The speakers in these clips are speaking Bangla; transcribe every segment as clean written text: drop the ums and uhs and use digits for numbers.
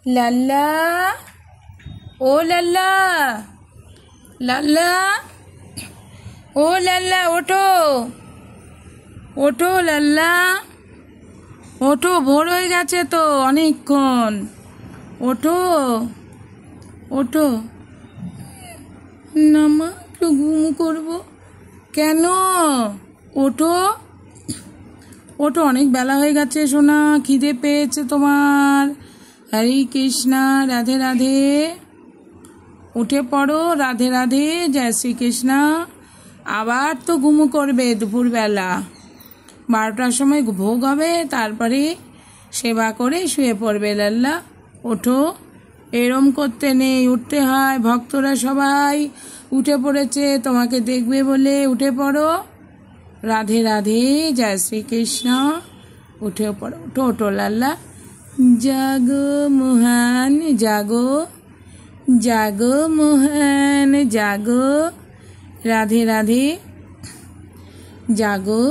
লাল্লা, ও লাল্লা, লাল্লা, ও লাল্লা, ওঠো, ওঠো লাল্লা, ওঠো, ভোর হয়ে গেছে তো অনেকক্ষণ। ওঠো, ওঠো না মা, একটু ঘুম করবো। কেন? ওঠো, ওঠো, অনেক বেলা হয়ে গেছে সোনা, খিদে পেয়েছে তোমার। হরে কৃষ্ণা, রাধে রাধে। উঠে পড়ো, রাধে রাধে, জয় শ্রীকৃষ্ণা। আবার তো ঘুমু করবে দুপুরবেলা, 12টার সময় ভোগ হবে, তারপরে সেবা করে শুয়ে পড়বে। লাল্লা ওঠো, এরম করতে নেই, উঠতে হয়। ভক্তরা সবাই উঠে পড়েছে তোমাকে দেখবে বলে, উঠে পড়ো। রাধে রাধে, জয় শ্রীকৃষ্ণ। উঠে পড়ো, ওঠো, ওঠো লাল্লা। জাগো মহান, জাগো, জাগো মহান, জাগো। রাধে রাধে, জাগো।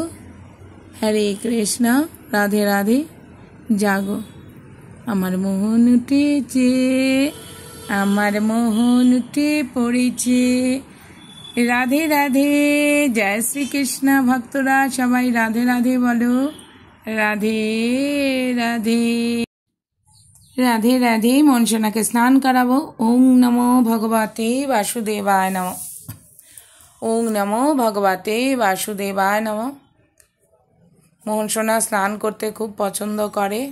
হরে কৃষ্ণ, রাধে রাধে, জাগো। আমার মোহন উঠেছে, আমার মোহন উঠে পড়েছে। রাধে রাধে, জয় শ্রীকৃষ্ণ। ভক্তরা সবাই রাধে রাধে বলো। রাধে রাধে, রাধে রাধে। মনসোনাকে স্নান করাবো। ওং নমো ভগবতে বাসুদেবায় নমঃ। ওং নমো ভগবতে বাসুদেবায় নমঃ। মোহনসোনা স্নান করতে খুব পছন্দ করে,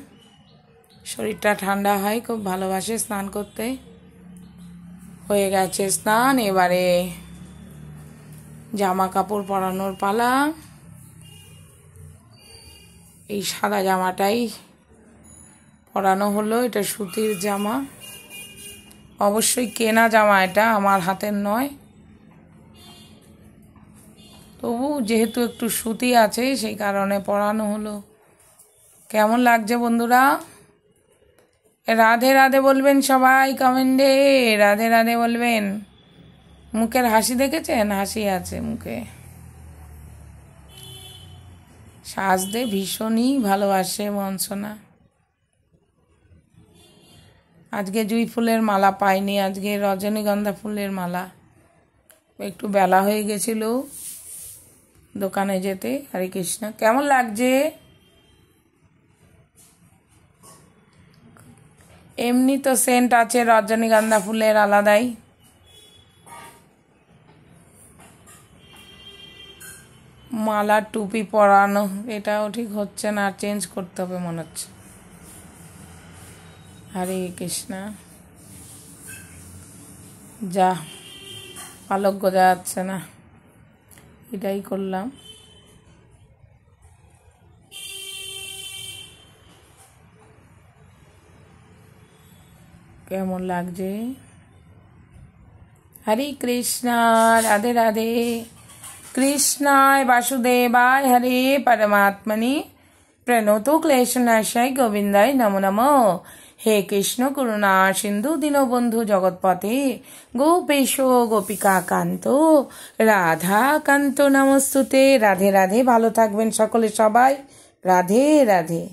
শরীরটা ঠান্ডা হয়, খুব ভালোবাসে স্নান করতে। হয়ে গেছে স্নান, এবারে জামা কাপড় পরানোর পালা। এই সাদা জামাটাই পরানো হলো, এটা সুতির জামা, অবশ্যই কেনা জামা, এটা আমার হাতের নয়। তবু যেহেতু একটু সুতি আছে সেই কারণে পরানো হলো। কেমন লাগছে বন্ধুরা? রাধে রাধে বলবেন সবাই কমেন্টে, রাধে রাধে বলবেন। মুখের হাসি দেখেছেন? হাসি আছে মুখে। সাজতে ভীষণই ভালোবাসে মনসোনা। আজকে জুঁই ফুলের মালা পাইনি, আজকে রজনীগন্ধা ফুলের মালা। একটু বেলা হয়ে গেছিল দোকানে যেতে। হরে কৃষ্ণ। কেমন লাগছে? এমনি তো সেন্ট আছে রজনীগন্ধা ফুলের আলাদাই। মালা টুপি পরানো, এটাও ঠিক হচ্ছে না, চেঞ্জ করতে হবে মনে হচ্ছে। হরে কৃষ্ণ। যা পালক গোজা যাচ্ছে না, এটাই করলাম। কেমন লাগছে? হরে কৃষ্ণ, রাধে রাধে। কৃষ্ণায় বাসুদেবায় হরে পরমাত্মনি প্রণতো ক্লেশনাশায় গোবিন্দায় নমো নমঃ। হে কৃষ্ণ করুণা সিন্ধু দীনবন্ধু জগৎপতে গোপেশ গোপিকা কান্ত রাধা কান্ত নমস্তুতে। রাধে রাধে। ভালো থাকবেন সকলে সবাই। রাধে রাধে।